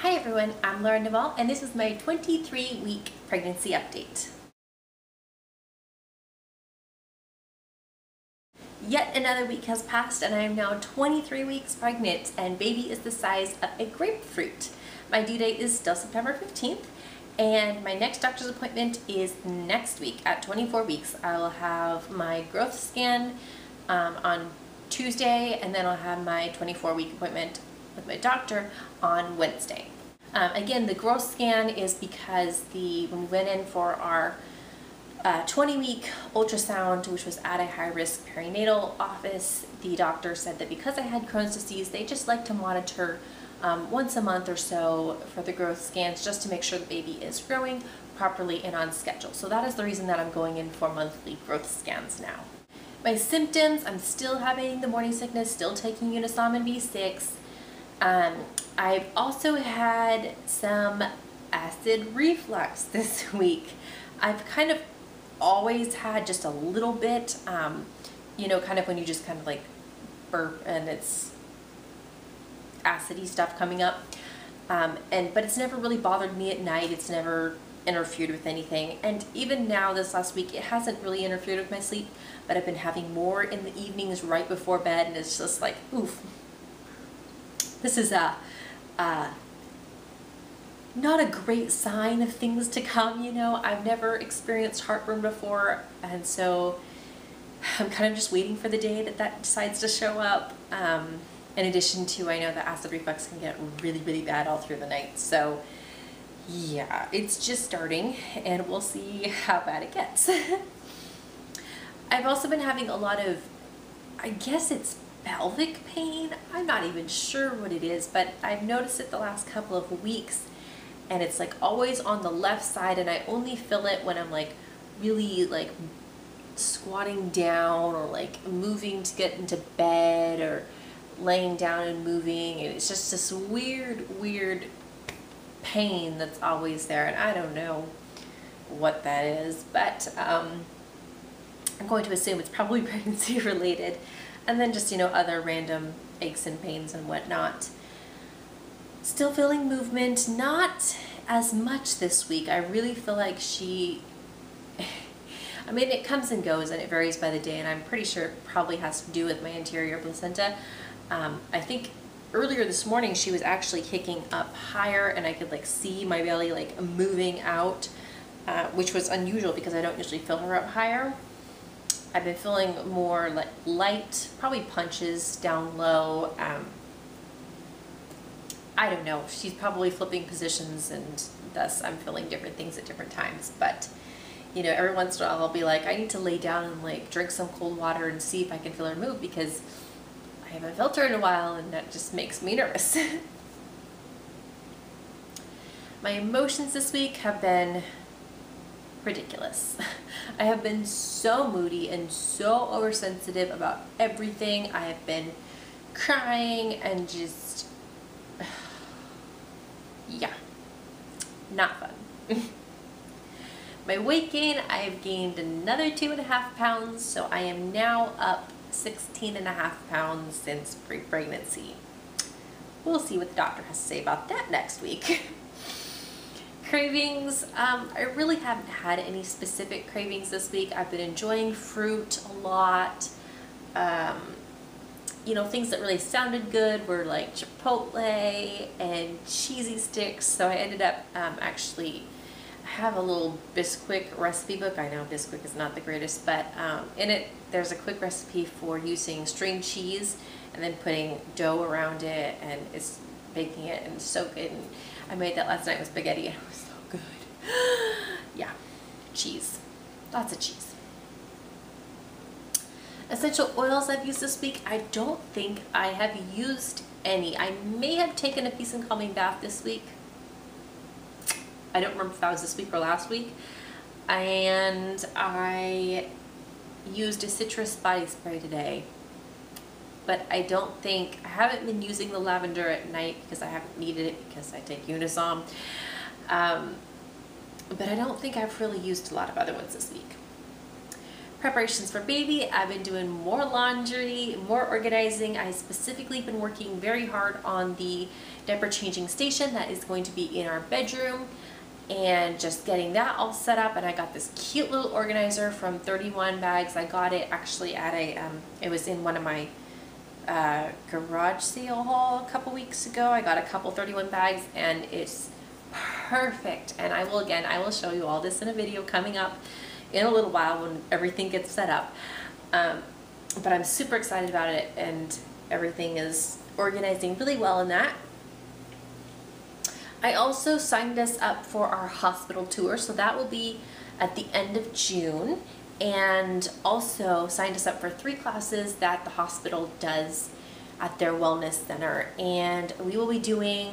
Hi everyone, I'm Noelle and this is my 23-week pregnancy update. Yet another week has passed and I am now 23 weeks pregnant and baby is the size of a grapefruit. My due date is still September 15th and my next doctor's appointment is next week. At 24 weeks I will have my growth scan on Tuesday, and then I'll have my 24-week appointment with my doctor on Wednesday. Again, the growth scan is because when we went in for our 20-week ultrasound, which was at a high-risk perinatal office, the doctor said that because I had Crohn's disease, they just like to monitor once a month or so for the growth scans just to make sure the baby is growing properly and on schedule. So that is the reason that I'm going in for monthly growth scans now. My symptoms, I'm still having the morning sickness, still taking Unisom and B6. I've also had some acid reflux this week. I've kind of always had just a little bit, you know, kind of when you just kind of like burp and it's acidy stuff coming up. But it's never really bothered me at night. It's never interfered with anything. And even now this last week, it hasn't really interfered with my sleep, but I've been having more in the evenings right before bed, and it's just like, oof. This is not a great sign of things to come, you know. I've never experienced heartburn before, and so I'm kind of just waiting for the day that decides to show up. In addition to, I know that acid reflux can get really, really bad all through the night. So yeah, it's just starting and we'll see how bad it gets. I've also been having a lot of, I guess it's pelvic pain. I'm not even sure what it is, but I've noticed it the last couple of weeks, and it's like always on the left side, and I only feel it when I'm like really like squatting down or like moving to get into bed or laying down and moving, and it's just this weird pain that's always there, and I don't know what that is, but I'm going to assume it's probably pregnancy related. And then just, you know, other random aches and pains and whatnot. Still feeling movement, not as much this week. I really feel like I mean, it comes and goes and it varies by the day, and I'm pretty sure it probably has to do with my anterior placenta. I think earlier this morning she was actually kicking up higher and I could like see my belly like moving out, which was unusual because I don't usually feel her up higher. I've been feeling more like light, probably punches down low. I don't know, she's probably flipping positions and thus I'm feeling different things at different times. But you know, every once in a while I'll be like, I need to lay down and like drink some cold water and see if I can feel her move because I haven't felt her in a while and that just makes me nervous. My emotions this week have been ridiculous. I have been so moody and so oversensitive about everything. I have been crying and just, yeah, not fun. My weight gain, I have gained another 2.5 pounds, so I am now up 16.5 pounds since pre-pregnancy. We'll see what the doctor has to say about that next week. Cravings, I really haven't had any specific cravings this week. I've been enjoying fruit a lot. You know, things that really sounded good were like Chipotle and cheesy sticks. So I ended up actually, I have a little Bisquick recipe book. I know Bisquick is not the greatest, but in it there's a quick recipe for using string cheese and then putting dough around it and it's baking it and soak it. And I made that last night with spaghetti and it was so good. Yeah, cheese, lots of cheese. Essential oils I've used this week, I don't think I have used any. I may have taken a peace and calming bath this week. I don't remember if that was this week or last week. And I used a citrus body spray today. But I haven't been using the lavender at night because I haven't needed it because I take Unisom. But I don't think I've really used a lot of other ones this week. preparations for baby. I've been doing more laundry, more organizing. I specifically been working very hard on the diaper changing station that is going to be in our bedroom, and just getting that all set up. And I got this cute little organizer from 31 Bags. I got it actually at a, it was in one of my garage sale haul a couple weeks ago. I got a couple 31 bags and it's perfect. And I will show you all this in a video coming up in a little while when everything gets set up. But I'm super excited about it, and everything is organizing really well in that. I also signed us up for our hospital tour, so that will be at the end of June, and also signed us up for 3 classes that the hospital does at their wellness center. And we will be doing,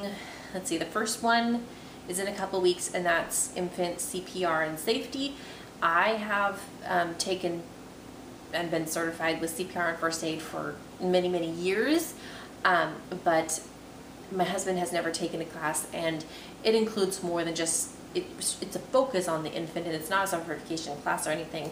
let's see, the first one is in a couple weeks, and that's infant CPR and safety. I have taken and been certified with CPR and first aid for many, many years, but my husband has never taken a class, and it includes more than just, it's a focus on the infant, and it's not a certification class or anything,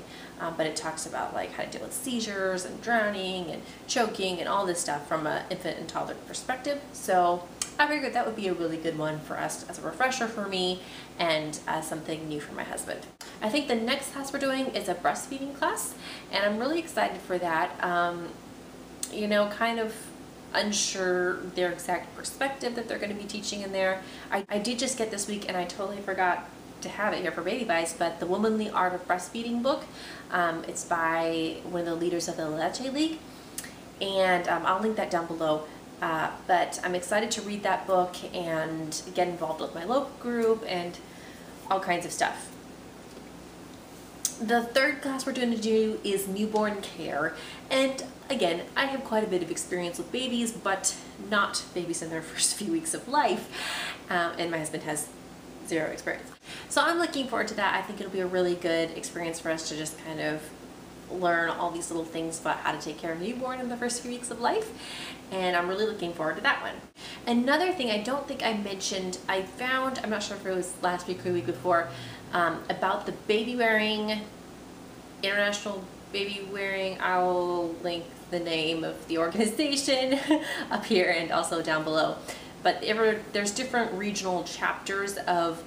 but it talks about like how to deal with seizures and drowning and choking and all this stuff from an infant and toddler perspective. So I figured that would be a really good one for us as a refresher for me, and something new for my husband. I think the next class we're doing is a breastfeeding class, and I'm really excited for that. You know, kind of unsure their exact perspective that they're going to be teaching in there. I did just get this week, and I totally forgot to have it here for Baby Buys, but the Womanly Art of Breastfeeding book. It's by one of the leaders of the Leche League, and I'll link that down below. But I'm excited to read that book and get involved with my local group and all kinds of stuff. The third class we're going to do is newborn care, and again, I have quite a bit of experience with babies, but not babies in their first few weeks of life, and my husband has 0 experience. So I'm looking forward to that. I think it'll be a really good experience for us to just kind of learn all these little things about how to take care of a newborn in the first few weeks of life, and I'm really looking forward to that one. Another thing I don't think I mentioned, I found, I'm not sure if it was last week or the week before, about the Babywearing, International Babywearing. I'll link the name of the organization up here and also down below. But there's different regional chapters of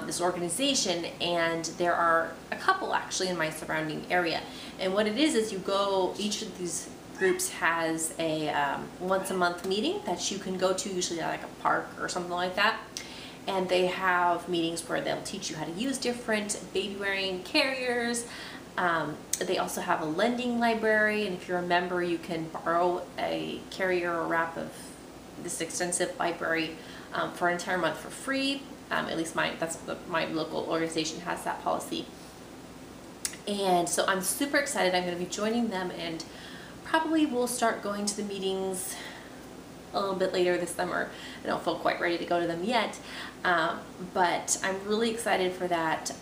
this organization, and there are a couple actually in my surrounding area. And what it is you go, each of these groups has a once a month meeting that you can go to, usually at like a park or something like that. And they have meetings where they'll teach you how to use different baby wearing carriers. They also have a lending library, and if you're a member, you can borrow a carrier or wrap of this extensive library for an entire month for free. At least my local organization has that policy. And so I'm super excited. I'm going to be joining them, and probably will start going to the meetings a little bit later this summer. I don't feel quite ready to go to them yet, but I'm really excited for that.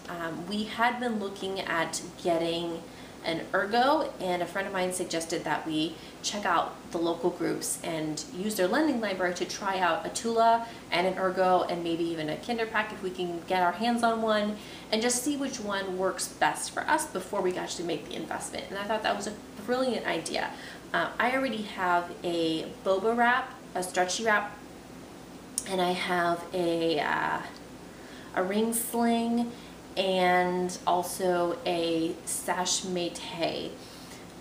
We had been looking at getting an ergo, and a friend of mine suggested that we check out the local groups and use their lending library to try out a Tula and an ergo, and maybe even a kinder pack if we can get our hands on one, and just see which one works best for us before we actually make the investment. And I thought that was a brilliant idea. I already have a boba wrap, a stretchy wrap, and I have a ring sling, and also a sash mate,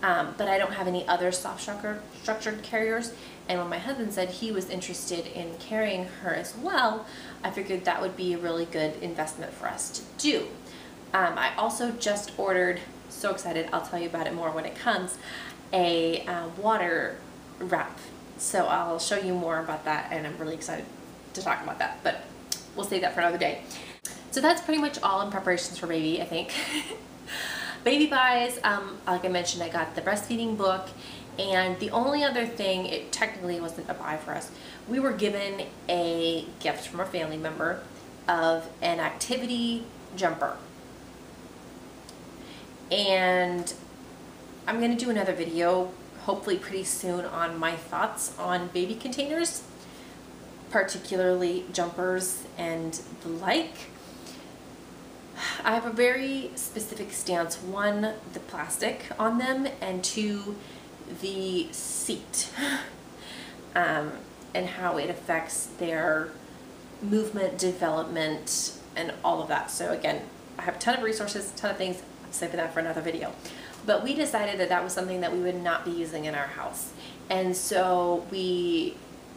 but I don't have any other soft structured carriers. And when my husband said he was interested in carrying her as well, I figured that would be a really good investment for us to do. I also just ordered, so excited, I'll tell you about it more when it comes, a water wrap. So I'll show you more about that, and I'm really excited to talk about that, but we'll save that for another day. So that's pretty much all in preparations for baby, I think. Baby buys, like I mentioned, I got the breastfeeding book, and the only other thing, it technically wasn't a buy for us, we were given a gift from a family member of an activity jumper. And I'm going to do another video, hopefully pretty soon, on my thoughts on baby containers, particularly jumpers and the like. I have a very specific stance. One, the plastic on them, and two, the seat, and how it affects their movement, development, and all of that. So again, I have a ton of resources, a ton of things. I'm saving that for another video. But we decided that that was something that we would not be using in our house. And so we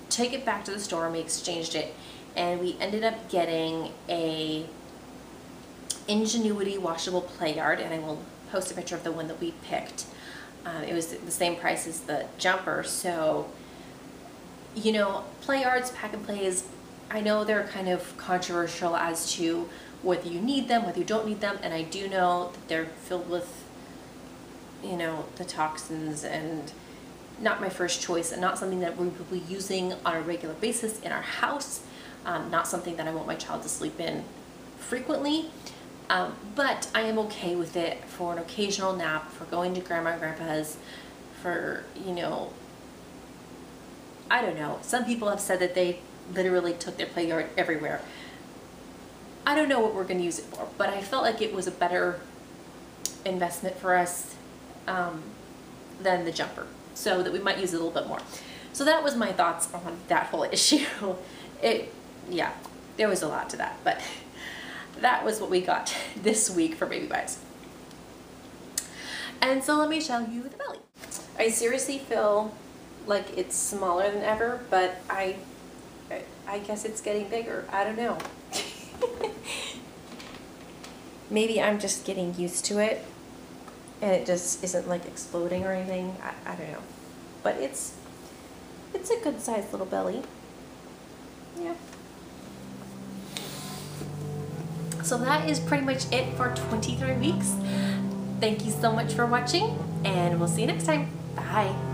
took it back to the store and we exchanged it. And we ended up getting a Ingenuity washable play yard, and I will post a picture of the one that we picked. It was the same price as the jumper. So, you know, play yards, pack and plays, I know they're kind of controversial as to whether you need them, whether you don't need them, and I do know that they're filled with, you know, the toxins, and not my first choice, and not something that we will be using on a regular basis in our house, not something that I want my child to sleep in frequently. But I am okay with it for an occasional nap, for going to grandma and grandpa's, for, you know, I don't know. Some people have said that they literally took their play yard everywhere. I don't know what we're going to use it for, but I felt like it was a better investment for us than the jumper, so that we might use it a little bit more. So that was my thoughts on that whole issue. Yeah, there was a lot to that, but that was what we got this week for baby vibes. And so let me show you the belly. I seriously feel like it's smaller than ever, but I guess it's getting bigger. I don't know. Maybe I'm just getting used to it and it just isn't like exploding or anything. I don't know. But it's a good sized little belly. Yeah. So that is pretty much it for 23 weeks. Thank you so much for watching, and we'll see you next time. Bye.